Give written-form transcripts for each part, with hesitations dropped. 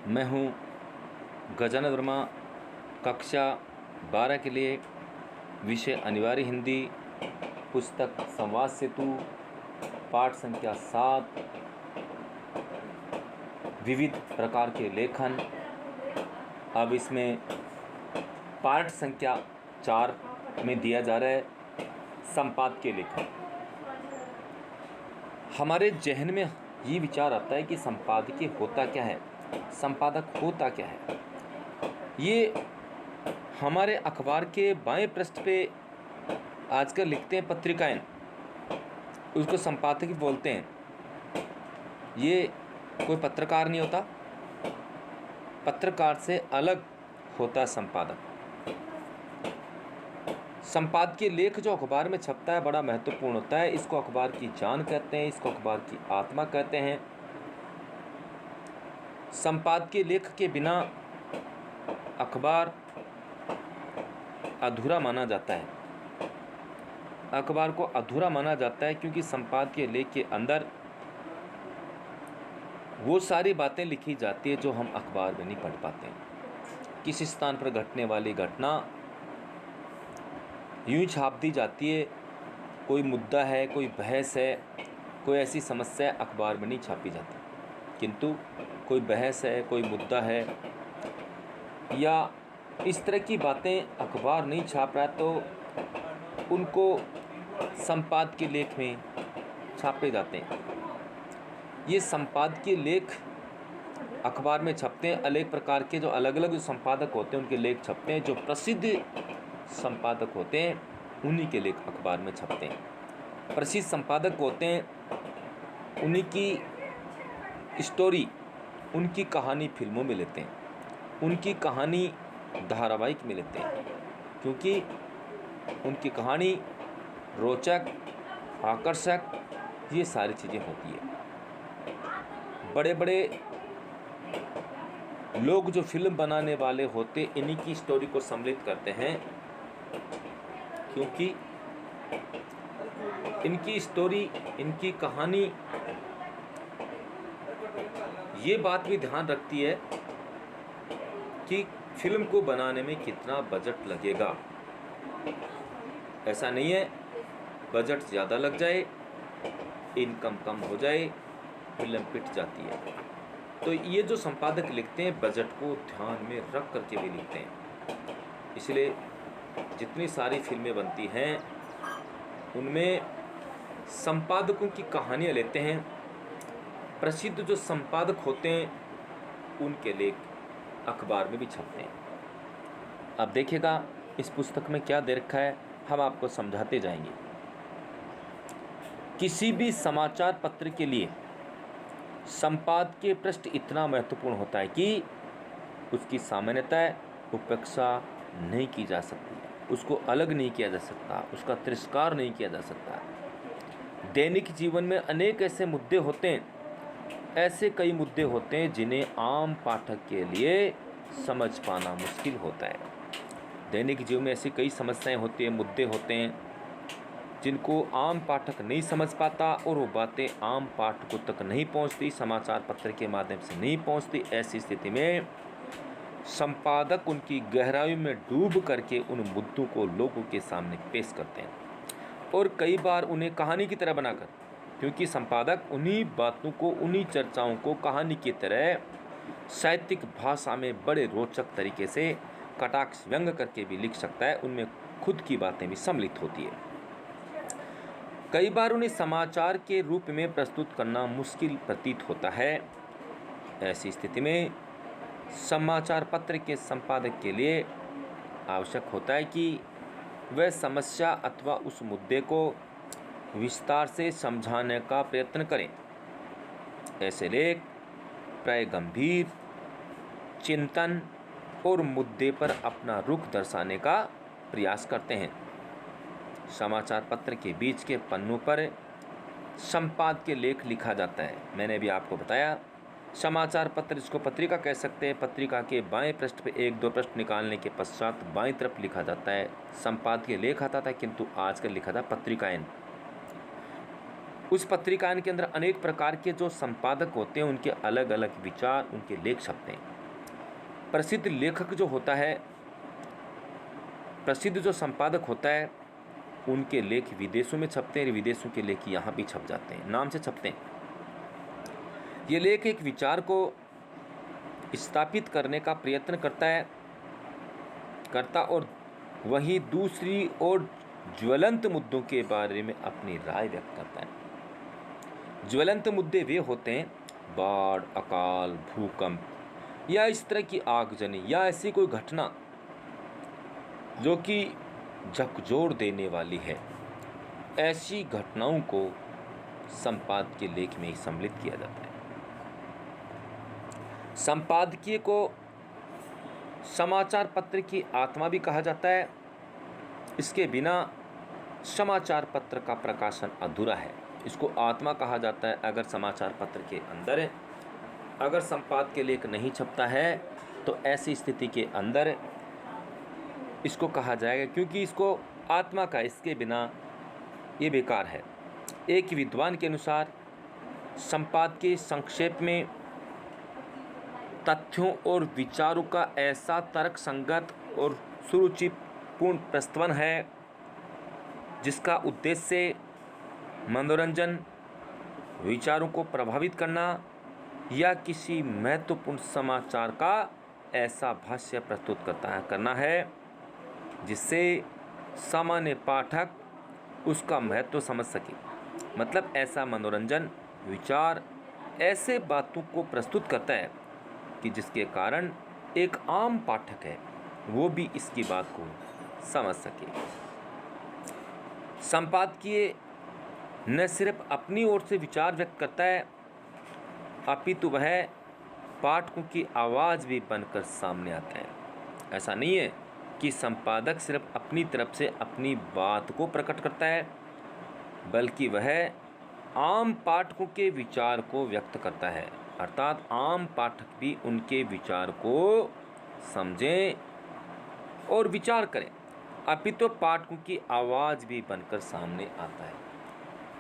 मैं हूँ गजानन वर्मा। कक्षा 12 के लिए विषय अनिवार्य हिंदी, पुस्तक संवाद सेतु, पाठ संख्या 7, विविध प्रकार के लेखन। अब इसमें पाठ संख्या 4 में दिया जा रहा है संपादकीय लेखन। हमारे जहन में ये विचार आता है कि संपादकीय होता क्या है, संपादक होता क्या है। ये हमारे अखबार के बाएं पृष्ठ पे आजकल लिखते हैं पत्रिकाएं, उसको संपादक बोलते हैं। ये कोई पत्रकार नहीं होता, पत्रकार से अलग होता है संपादक। संपादकीय लेख जो अखबार में छपता है बड़ा महत्वपूर्ण होता है। इसको अखबार की जान कहते हैं, इसको अखबार की आत्मा कहते हैं। संपादकीय लेख के बिना अखबार अधूरा माना जाता है। अखबार को अधूरा माना जाता है क्योंकि संपादकीय लेख के अंदर वो सारी बातें लिखी जाती है जो हम अखबार में नहीं पढ़ पाते हैं। किसी स्थान पर घटने वाली घटना यूं ही छाप दी जाती है। कोई मुद्दा है, कोई बहस है, कोई ऐसी समस्या अखबार में नहीं छापी जाती। किंतु कोई बहस है, कोई मुद्दा है या इस तरह की बातें अखबार नहीं छाप रहा तो उनको संपादकीय लेख में छापे जाते हैं। ये संपादकीय लेख अखबार में छपते हैं। अनेक प्रकार के जो अलग अलग संपादक होते हैं उनके लेख छपते हैं। जो प्रसिद्ध संपादक होते हैं उन्हीं के लेख अखबार में छपते हैं। प्रसिद्ध संपादक होते हैं, उन्हीं की स्टोरी, उनकी कहानी फिल्मों में लेते हैं, उनकी कहानी धारावाहिक में लेते हैं, क्योंकि उनकी कहानी रोचक, आकर्षक, ये सारी चीज़ें होती है। बड़े बड़े लोग जो फिल्म बनाने वाले होते इन्हीं की स्टोरी को सम्मिलित करते हैं, क्योंकि इनकी स्टोरी, इनकी कहानी ये बात भी ध्यान रखती है कि फिल्म को बनाने में कितना बजट लगेगा। ऐसा नहीं है बजट ज़्यादा लग जाए, इनकम कम हो जाए, फिल्म पिट जाती है। तो ये जो संपादक लिखते हैं बजट को ध्यान में रख करके भी लिखते हैं। इसलिए जितनी सारी फिल्में बनती हैं उनमें संपादकों की कहानियाँ लेते हैं। प्रसिद्ध जो संपादक होते हैं उनके लेख अखबार में भी छपते हैं। अब देखिएगा इस पुस्तक में क्या दे रखा है, हम आपको समझाते जाएंगे। किसी भी समाचार पत्र के लिए संपादकीय पृष्ठ इतना महत्वपूर्ण होता है कि उसकी सामान्यतः उपेक्षा नहीं की जा सकती है, उसको अलग नहीं किया जा सकता, उसका तिरस्कार नहीं किया जा सकता। दैनिक जीवन में अनेक ऐसे मुद्दे होते हैं, ऐसे कई मुद्दे होते हैं जिन्हें आम पाठक के लिए समझ पाना मुश्किल होता है। दैनिक जीवन में ऐसी कई समस्याएं होती हैं, मुद्दे होते हैं जिनको आम पाठक नहीं समझ पाता और वो बातें आम पाठकों तक नहीं पहुंचती, समाचार पत्र के माध्यम से नहीं पहुंचती। ऐसी स्थिति में संपादक उनकी गहराई में डूब करके उन मुद्दों को लोगों के सामने पेश करते हैं और कई बार उन्हें कहानी की तरह बनाकर, क्योंकि संपादक उन्हीं बातों को, उन्हीं चर्चाओं को कहानी की तरह साहित्यिक भाषा में बड़े रोचक तरीके से कटाक्ष व्यंग करके भी लिख सकता है। उनमें खुद की बातें भी सम्मिलित होती है। कई बार उन्हें समाचार के रूप में प्रस्तुत करना मुश्किल प्रतीत होता है। ऐसी स्थिति में समाचार पत्र के संपादक के लिए आवश्यक होता है कि वह समस्या अथवा उस मुद्दे को विस्तार से समझाने का प्रयत्न करें। ऐसे लेख प्राय गंभीर चिंतन और मुद्दे पर अपना रुख दर्शाने का प्रयास करते हैं। समाचार पत्र के बीच के पन्नों पर संपादकीय लेख लिखा जाता है। मैंने भी आपको बताया समाचार पत्र जिसको पत्रिका कह सकते हैं, पत्रिका के बाएं पृष्ठ पे 1-2 पृष्ठ निकालने के पश्चात बाएं तरफ लिखा जाता है संपादकीय लेख आता था, किंतु आजकल लिखा था पत्रिकाएं। उस पत्रिकाएं के अंदर अनेक प्रकार के जो संपादक होते हैं उनके अलग अलग विचार, उनके लेख छपते हैं। प्रसिद्ध लेखक जो होता है, प्रसिद्ध जो संपादक होता है, उनके लेख विदेशों में छपते हैं, विदेशों के लेख यहाँ भी छप जाते हैं, नाम से छपते हैं। ये लेख एक विचार को स्थापित करने का प्रयत्न करता और वहीं दूसरी ओर ज्वलंत मुद्दों के बारे में अपनी राय व्यक्त करता है। ज्वलंत मुद्दे वे होते हैं बाढ़, अकाल, भूकंप या इस तरह की आगजनी या ऐसी कोई घटना जो कि झकझोर देने वाली है। ऐसी घटनाओं को संपादकीय लेख में ही सम्मिलित किया जाता है। संपादकीय को समाचार पत्र की आत्मा भी कहा जाता है। इसके बिना समाचार पत्र का प्रकाशन अधूरा है। इसको आत्मा कहा जाता है अगर समाचार पत्र के अंदर अगर संपादकीय लेख नहीं छपता है तो ऐसी स्थिति के अंदर इसको कहा जाएगा, क्योंकि इसको आत्मा का, इसके बिना ये बेकार है। एक विद्वान के अनुसार संपादकीय संक्षेप में तथ्यों और विचारों का ऐसा तर्क संगत और सुरुचिपूर्ण प्रस्तुति है जिसका उद्देश्य मनोरंजन, विचारों को प्रभावित करना या किसी महत्वपूर्ण समाचार का ऐसा भाष्य प्रस्तुत करना है जिससे सामान्य पाठक उसका महत्व समझ सके। मतलब ऐसा मनोरंजन, विचार ऐसे बातों को प्रस्तुत करता है कि जिसके कारण एक आम पाठक है वो भी इसकी बात को समझ सके। संपादकीय न सिर्फ अपनी ओर से विचार व्यक्त करता है अपितु वह पाठकों की आवाज़ भी बनकर सामने आता है। ऐसा नहीं है कि संपादक सिर्फ अपनी तरफ से अपनी बात को प्रकट करता है, बल्कि वह आम पाठकों के विचार को व्यक्त करता है। अर्थात आम पाठक भी उनके विचार को समझें और विचार करें। अपितु पाठकों की आवाज़ भी बनकर सामने आता है।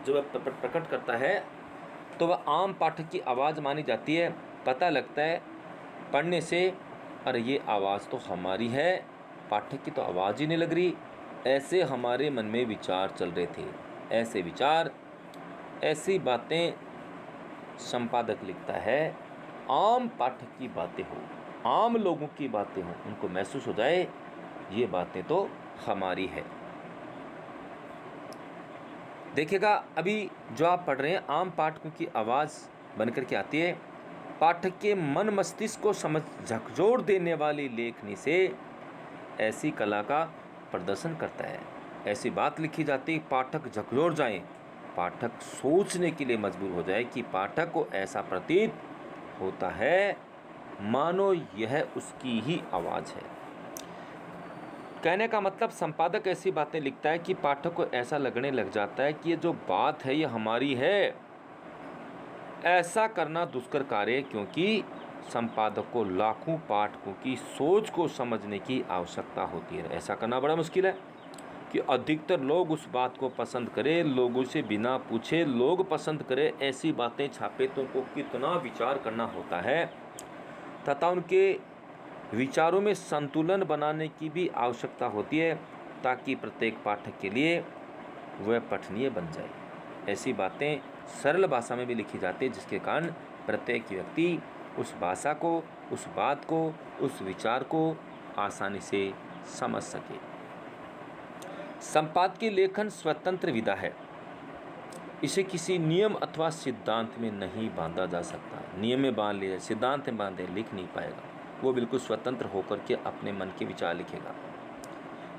जब वह प्रकट करता है तो वह आम पाठक की आवाज़ मानी जाती है। पता लगता है पढ़ने से, अरे ये आवाज़ तो हमारी है, पाठक की तो आवाज़ ही नहीं लग रही। ऐसे हमारे मन में विचार चल रहे थे, ऐसे विचार, ऐसी बातें संपादक लिखता है। आम पाठक की बातें हो, आम लोगों की बातें हो, उनको महसूस हो जाए ये बातें तो हमारी है। देखिएगा, अभी जो आप पढ़ रहे हैं आम पाठकों की आवाज़ बनकर के आती है। पाठक के मन मस्तिष्क को समझ झकझोर देने वाली लेखनी से ऐसी कला का प्रदर्शन करता है। ऐसी बात लिखी जाती है पाठक झकझोर जाएं, पाठक सोचने के लिए मजबूर हो जाए कि पाठक को ऐसा प्रतीत होता है मानो यह उसकी ही आवाज़ है। कहने का मतलब संपादक ऐसी बातें लिखता है कि पाठक को ऐसा लगने लग जाता है कि ये जो बात है ये हमारी है। ऐसा करना दुष्कर कार्य है, क्योंकि संपादक को लाखों पाठकों की सोच को समझने की आवश्यकता होती है। ऐसा करना बड़ा मुश्किल है कि अधिकतर लोग उस बात को पसंद करें, लोगों से बिना पूछे लोग पसंद करें। ऐसी बातें छापे तो उनको कितना विचार करना होता है तथा उनके विचारों में संतुलन बनाने की भी आवश्यकता होती है ताकि प्रत्येक पाठक के लिए वह पठनीय बन जाए। ऐसी बातें सरल भाषा में भी लिखी जाती है जिसके कारण प्रत्येक व्यक्ति उस भाषा को, उस बात को, उस विचार को आसानी से समझ सके। संपादकीय लेखन स्वतंत्र विधा है। इसे किसी नियम अथवा सिद्धांत में नहीं बांधा जा सकता। नियम में बांध लिया, सिद्धांत में बांधे लिख नहीं पाएगा। वो बिल्कुल स्वतंत्र होकर के अपने मन के विचार लिखेगा।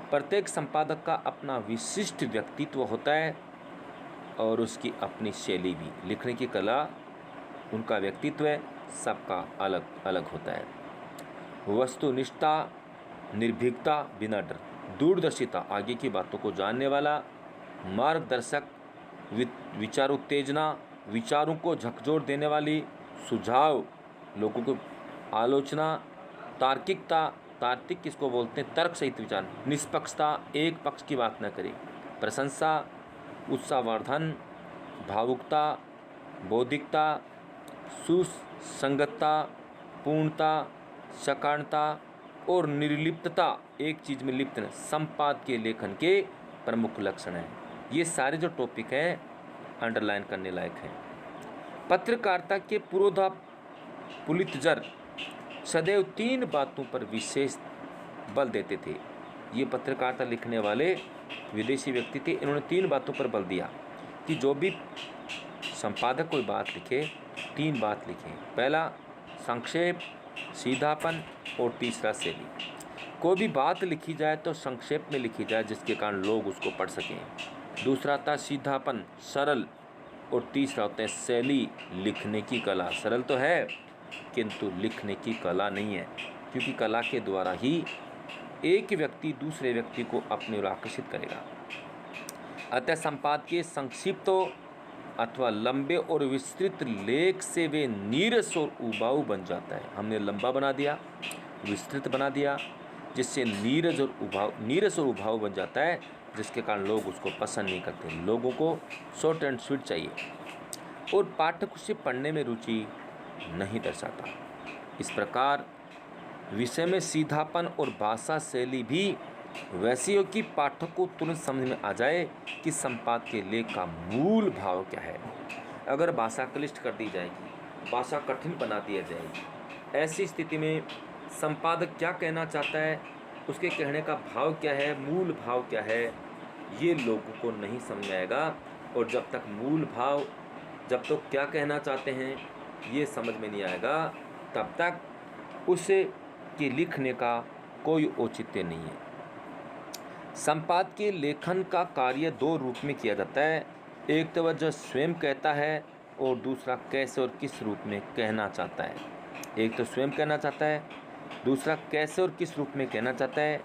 प्रत्येक संपादक का अपना विशिष्ट व्यक्तित्व होता है और उसकी अपनी शैली भी। लिखने की कला, उनका व्यक्तित्व है, सबका अलग अलग होता है। वस्तुनिष्ठता, निर्भीकता, बिना डर, दूरदर्शिता, आगे की बातों को जानने वाला, मार्गदर्शक, विचार उत्तेजना, विचारों को झकझोर देने वाली, सुझाव, लोगों को आलोचना, तार्किकता, तार्किक किसको बोलते हैं, तर्क सहित विचार, निष्पक्षता, एक पक्ष की बात न करें, प्रशंसा, उत्साहवर्धन, भावुकता, बौद्धिकता, सुसंगतता, पूर्णता, सकारणता और निर्लिप्तता, एक चीज़ में लिप्त संपादकीय लेखन के प्रमुख लक्षण हैं। ये सारे जो टॉपिक हैं अंडरलाइन करने लायक हैं। पत्रकारिता के पुरोधा पुलित्जर सदैव 3 बातों पर विशेष बल देते थे। ये पत्रकारिता लिखने वाले विदेशी व्यक्ति थे। इन्होंने 3 बातों पर बल दिया कि जो भी संपादक कोई बात लिखे 3 बात लिखें। पहला संक्षेप, सीधापन और तीसरा शैली। कोई भी बात लिखी जाए तो संक्षेप में लिखी जाए जिसके कारण लोग उसको पढ़ सकें। दूसरा था सीधापन, सरल, और तीसरा होता है शैली, लिखने की कला। सरल तो है किंतु लिखने की कला नहीं है, क्योंकि कला के द्वारा ही एक व्यक्ति दूसरे व्यक्ति को अपनी ओर आकर्षित करेगा। अतः संपादकीय संक्षिप्त अथवा लंबे और विस्तृत लेख से वे नीरस और उबाऊ बन जाता है। हमने लंबा बना दिया, विस्तृत बना दिया, जिससे नीरस और उबाऊ बन जाता है, जिसके कारण लोग उसको पसंद नहीं करते। लोगों को शॉर्ट एंड स्वीट चाहिए और पाठक उसे पढ़ने में रुचि नहीं दर्शाता। इस प्रकार विषय में सीधापन और भाषा शैली भी वैसी हो कि पाठक को तुरंत समझ में आ जाए कि संपादकीय लेख का मूल भाव क्या है। अगर भाषा क्लिष्ट कर दी जाएगी, भाषा कठिन बना दिया जाएगी, ऐसी स्थिति में संपादक क्या कहना चाहता है, उसके कहने का भाव क्या है, मूल भाव क्या है, ये लोगों को नहीं समझ आएगा। और जब तक मूल भाव, जब तक क्या कहना चाहते हैं ये समझ में नहीं आएगा, तब तक उसे के लिखने का कोई औचित्य नहीं है। संपादकीय लेखन का कार्य 2 रूप में किया जाता है। एक तो वह जो स्वयं कहता है और दूसरा कैसे और किस रूप में कहना चाहता है। एक तो स्वयं कहना चाहता है, दूसरा कैसे और किस रूप में कहना चाहता है।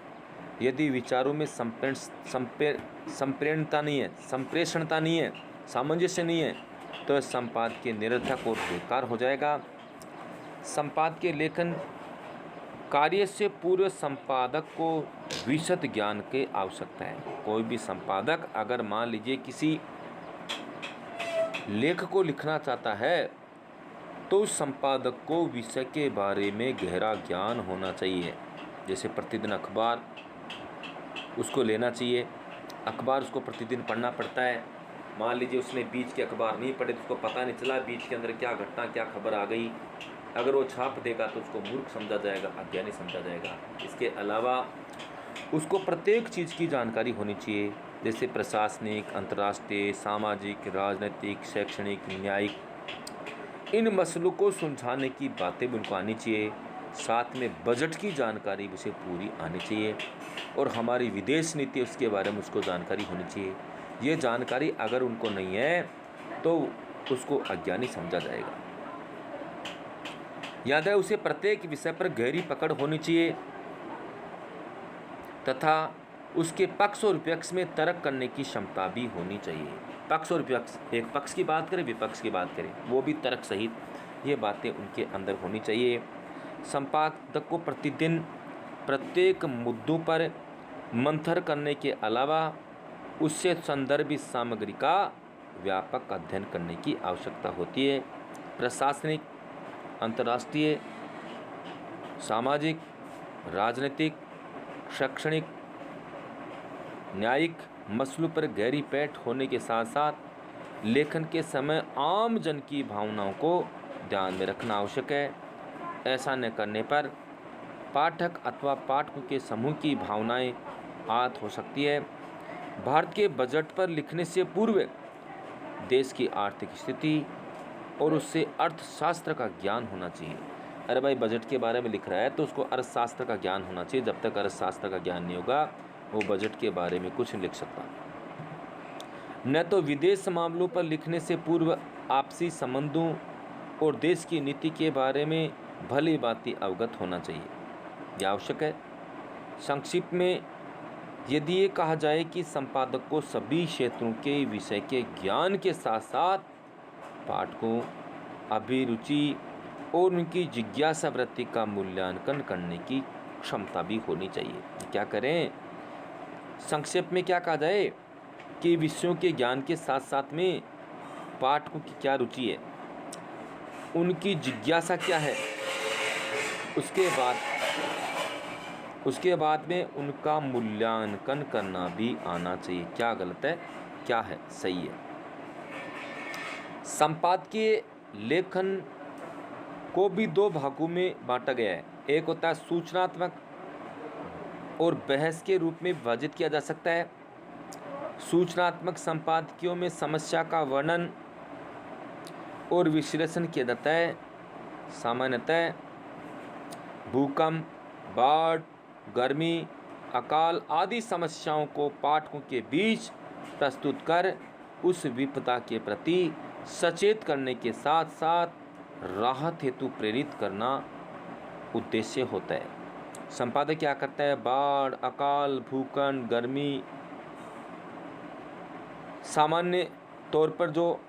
यदि विचारों में संप्रेरणता नहीं है, संप्रेषणता नहीं है, सामंजस्य नहीं है, तो संपादकीय निरर्थक और बेकार हो जाएगा। संपादकीय लेखन कार्य से पूर्व संपादक को विशद ज्ञान की आवश्यकता है। कोई भी संपादक अगर मान लीजिए किसी लेख को लिखना चाहता है तो उस संपादक को विषय के बारे में गहरा ज्ञान होना चाहिए। जैसे प्रतिदिन अखबार उसको लेना चाहिए, अखबार उसको प्रतिदिन पढ़ना पड़ता है। मान लीजिए उसने बीच के अखबार नहीं पढ़े तो उसको पता नहीं चला बीच के अंदर क्या घटना, क्या खबर आ गई। अगर वो छाप देगा तो उसको मूर्ख समझा जाएगा, अज्ञानी समझा जाएगा। इसके अलावा उसको प्रत्येक चीज़ की जानकारी होनी चाहिए, जैसे प्रशासनिक, अंतर्राष्ट्रीय, सामाजिक, राजनीतिक, शैक्षणिक, न्यायिक, इन मसलों को सुलझाने की बातें उनको आनी चाहिए। साथ में बजट की जानकारी उसे पूरी आनी चाहिए और हमारी विदेश नीति उसके बारे में उसको जानकारी होनी चाहिए। ये जानकारी अगर उनको नहीं है तो उसको अज्ञानी समझा जाएगा। याद है, उसे प्रत्येक विषय पर गहरी पकड़ होनी चाहिए तथा उसके पक्ष और विपक्ष में तर्क करने की क्षमता भी होनी चाहिए। पक्ष और विपक्ष, एक पक्ष की बात करें, विपक्ष की बात करें, वो भी तर्क सहित, ये बातें उनके अंदर होनी चाहिए। संपादक को प्रतिदिन प्रत्येक मुद्दों पर मंथन करने के अलावा उससे संदर्भित सामग्री का व्यापक अध्ययन करने की आवश्यकता होती है। प्रशासनिक, अंतर्राष्ट्रीय, सामाजिक, राजनीतिक, शैक्षणिक, न्यायिक मसलों पर गहरी पैठ होने के साथ साथ लेखन के समय आम जन की भावनाओं को ध्यान में रखना आवश्यक है। ऐसा न करने पर पाठक अथवा पाठकों के समूह की भावनाएं आहत हो सकती है। भारत के बजट पर लिखने से पूर्व देश की आर्थिक स्थिति और उससे अर्थशास्त्र का ज्ञान होना चाहिए। अरे भाई, बजट के बारे में लिख रहा है तो उसको अर्थशास्त्र का ज्ञान होना चाहिए। जब तक अर्थशास्त्र का ज्ञान नहीं होगा वो बजट के बारे में कुछ नहीं लिख सकता। न तो विदेश मामलों पर लिखने से पूर्व आपसी संबंधों और देश की नीति के बारे में भली भांति अवगत होना चाहिए, यह आवश्यक है। संक्षिप्त में यदि ये कहा जाए कि संपादक को सभी क्षेत्रों के विषय के ज्ञान के साथ साथ पाठकों, अभिरुचि और उनकी जिज्ञासा वृत्ति का मूल्यांकन करने की क्षमता भी होनी चाहिए। क्या करें? संक्षेप में क्या कहा जाए कि विषयों के ज्ञान के साथ साथ में पाठकों की क्या रुचि है, उनकी जिज्ञासा क्या है, उसके बाद में उनका मूल्यांकन करना भी आना चाहिए। क्या गलत है, क्या है सही है। संपादकीय लेखन को भी दो भागों में बांटा गया है। एक होता है सूचनात्मक और बहस के रूप में विभाजित किया जा सकता है। सूचनात्मक संपादकीयों में समस्या का वर्णन और विश्लेषण किया जाता है। सामान्यतः भूकंप, बाढ़, गर्मी, अकाल आदि समस्याओं को पाठकों के बीच प्रस्तुत कर उस विपदा के प्रति सचेत करने के साथ साथ राहत हेतु प्रेरित करना उद्देश्य होता है। संपादक क्या करता है? बाढ़, अकाल, भूकंप, गर्मी, सामान्य तौर पर जो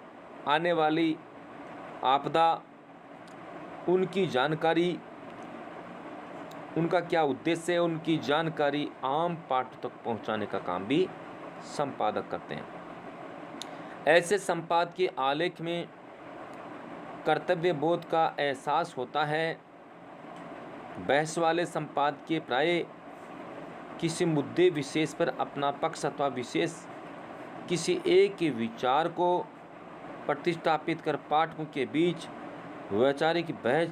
आने वाली आपदा, उनकी जानकारी, उनका क्या उद्देश्य है, उनकी जानकारी आम पाठक तक पहुंचाने का काम भी संपादक करते हैं। ऐसे संपादकीय आलेख में कर्तव्य बोध का एहसास होता है। बहस वाले संपादकीय प्राय किसी मुद्दे विशेष पर अपना पक्ष अथवा विशेष किसी एक के विचार को प्रतिस्थापित कर पाठकों के बीच वैचारिक बहस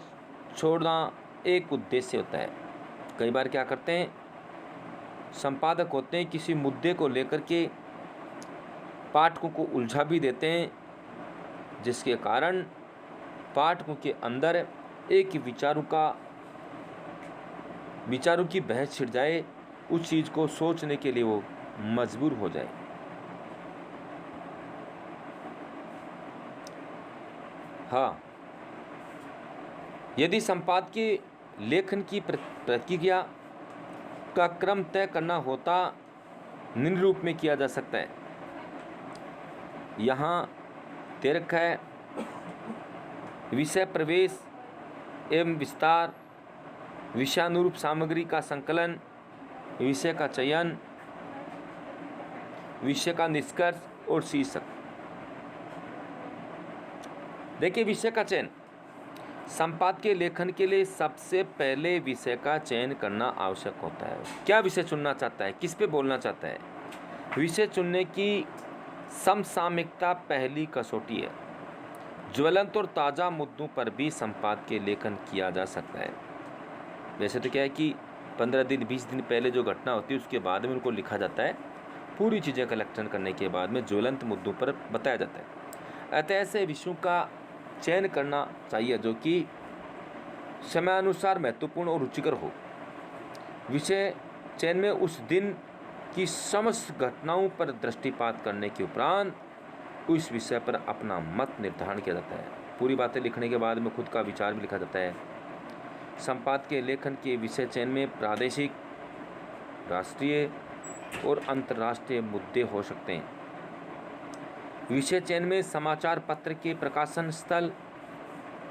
छोड़ना एक उद्देश्य होता है। कई बार क्या करते हैं संपादक होते हैं, किसी मुद्दे को लेकर के पाठकों को उलझा भी देते हैं, जिसके कारण पाठकों के अंदर एक विचारों की बहस छिड़ जाए, उस चीज़ को सोचने के लिए वो मजबूर हो जाए। हाँ, यदि संपादकीय लेखन की प्रक्रिया का क्रम तय करना होता निम्न रूप में किया जा सकता है। यहाँ दे रखा है विषय प्रवेश एवं विस्तार, विषयानुरूप सामग्री का संकलन, विषय का चयन, विषय का निष्कर्ष और शीर्षक। देखिए, विषय का चयन संपादकीय लेखन के लिए सबसे पहले विषय का चयन करना आवश्यक होता है। क्या विषय चुनना चाहता है, किस पे बोलना चाहता है। विषय चुनने की समसामयिकता पहली कसौटी है। ज्वलंत और ताज़ा मुद्दों पर भी संपादकीय लेखन किया जा सकता है। वैसे तो क्या है कि 15 दिन 20 दिन पहले जो घटना होती है उसके बाद में उनको लिखा जाता है, पूरी चीज़ें कलेक्शन करने के बाद में ज्वलंत मुद्दों पर बताया जाता है। अतः ऐसे विषयों का चयन करना चाहिए जो कि समयानुसार महत्वपूर्ण और रुचिकर हो। विषय चयन में उस दिन की समस्त घटनाओं पर दृष्टिपात करने के उपरांत उस विषय पर अपना मत निर्धारण किया जाता है। पूरी बातें लिखने के बाद में खुद का विचार भी लिखा जाता है। संपादकीय लेखन के विषय चयन में प्रादेशिक, राष्ट्रीय और अंतर्राष्ट्रीय मुद्दे हो सकते हैं। विषय चयन में समाचार पत्र के प्रकाशन स्थल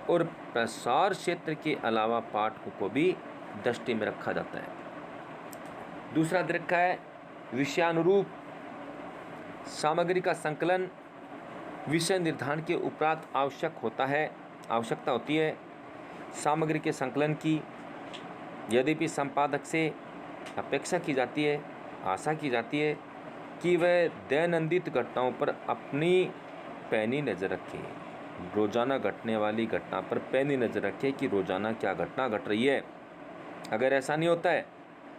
और प्रसार क्षेत्र के अलावा पाठकों को भी दृष्टि में रखा जाता है। दूसरा रखा है विषयानुरूप सामग्री का संकलन। विषय निर्धारण के उपरांत आवश्यकता होती है सामग्री के संकलन की। यद्यपि संपादक से अपेक्षा की जाती है, आशा की जाती है कि वह दैनंदिन घटनाओं पर अपनी पैनी नज़र रखे, रोज़ाना घटने वाली घटना पर पैनी नज़र रखे कि रोज़ाना क्या घटना घट रही है। अगर ऐसा नहीं होता है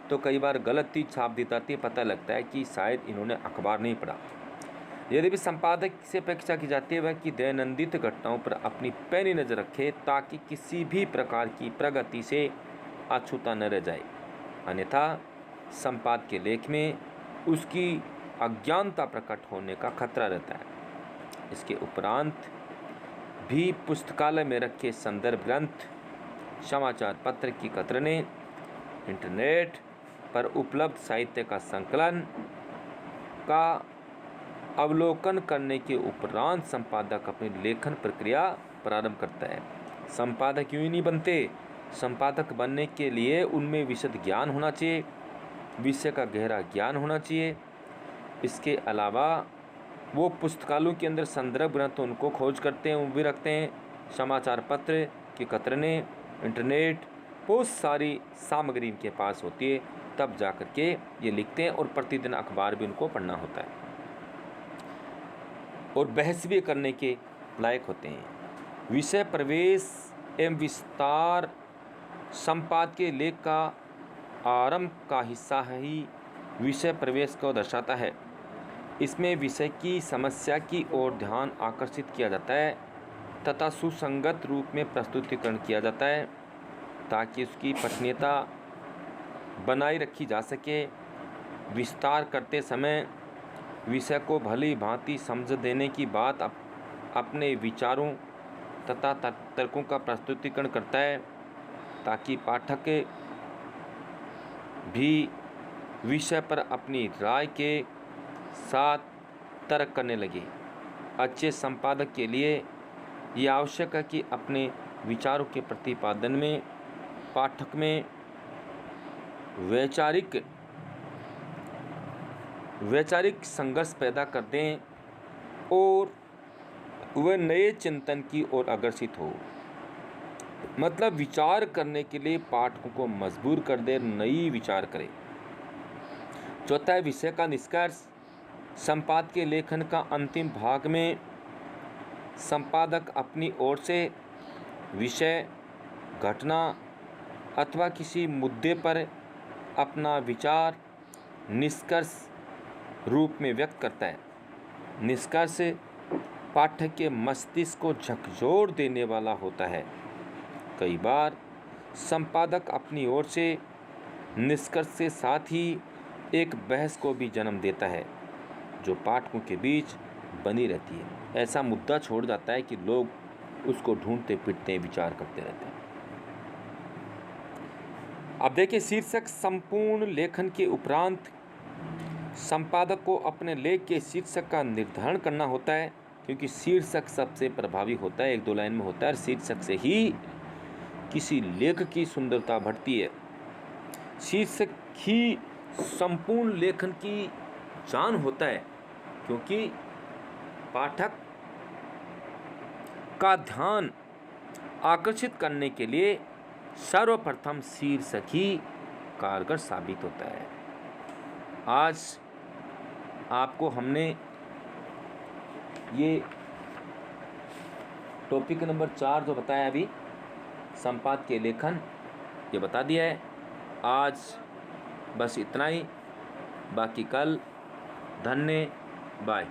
तो कई बार गलत चीज़ छाप दी जाती है, पता लगता है कि शायद इन्होंने अखबार नहीं पढ़ा। यदि भी संपादक से अपेक्षा की जाती है वह कि दैनंदिन घटनाओं पर अपनी पैनी नज़र रखे ताकि किसी भी प्रकार की प्रगति से अछूता न रह जाए, अन्यथा संपादकीय लेख में उसकी अज्ञानता प्रकट होने का खतरा रहता है। इसके उपरांत भी पुस्तकालय में रखे संदर्भ ग्रंथ, समाचार पत्र की कतरने, इंटरनेट पर उपलब्ध साहित्य का संकलन का अवलोकन करने के उपरांत संपादक अपनी लेखन प्रक्रिया प्रारंभ करता है। संपादक यूँ ही नहीं बनते। संपादक बनने के लिए उनमें विशद ज्ञान होना चाहिए, विषय का गहरा ज्ञान होना चाहिए। इसके अलावा वो पुस्तकालयों के अंदर संदर्भ ग्रंथ उनको खोज करते हैं, वो भी रखते हैं। समाचार पत्र की कतरने, इंटरनेट बहुत सारी सामग्री इनके पास होती है, तब जा कर के ये लिखते हैं, और प्रतिदिन अखबार भी उनको पढ़ना होता है और बहस भी करने के लायक होते हैं। विषय प्रवेश एवं विस्तार संपादकीय लेख का आरंभ का हिस्सा ही विषय प्रवेश को दर्शाता है। इसमें विषय की समस्या की ओर ध्यान आकर्षित किया जाता है तथा सुसंगत रूप में प्रस्तुतिकरण किया जाता है ताकि उसकी पठनीयता बनाए रखी जा सके। विस्तार करते समय विषय को भली भांति समझ देने की बात अपने विचारों तथा तर्कों का प्रस्तुतिकरण करता है ताकि पाठक भी विषय पर अपनी राय के साथ तर्क करने लगे। अच्छे संपादक के लिए यह आवश्यक है कि अपने विचारों के प्रतिपादन में पाठक में वैचारिक संघर्ष पैदा कर दें और वह नए चिंतन की ओर अग्रसित हो। मतलब विचार करने के लिए पाठकों को मजबूर कर दे, नई विचार करे। चौथा है विषय का निष्कर्ष। संपादकीय लेखन का अंतिम भाग में संपादक अपनी ओर से विषय, घटना अथवा किसी मुद्दे पर अपना विचार निष्कर्ष रूप में व्यक्त करता है। निष्कर्ष पाठक के मस्तिष्क को झकझोर देने वाला होता है। कई बार संपादक अपनी ओर से निष्कर्ष के साथ ही एक बहस को भी जन्म देता है जो पाठकों के बीच बनी रहती है। ऐसा मुद्दा छोड़ जाता है कि लोग उसको ढूंढते फिरते हैं, विचार करते रहते हैं। अब देखिए शीर्षक। संपूर्ण लेखन के उपरांत संपादक को अपने लेख के शीर्षक का निर्धारण करना होता है, क्योंकि शीर्षक सबसे प्रभावी होता है, 1-2 लाइन में होता है। शीर्षक से ही किसी लेख की सुंदरता बढ़ती है। शीर्षक ही संपूर्ण लेखन की जान होता है, क्योंकि पाठक का ध्यान आकर्षित करने के लिए सर्वप्रथम शीर्षक ही कारगर साबित होता है। आज आपको हमने ये टॉपिक नंबर 4 जो बताया अभी, संपादकीय लेखन, ये बता दिया है। आज बस इतना ही, बाकी कल। धन्यवाद।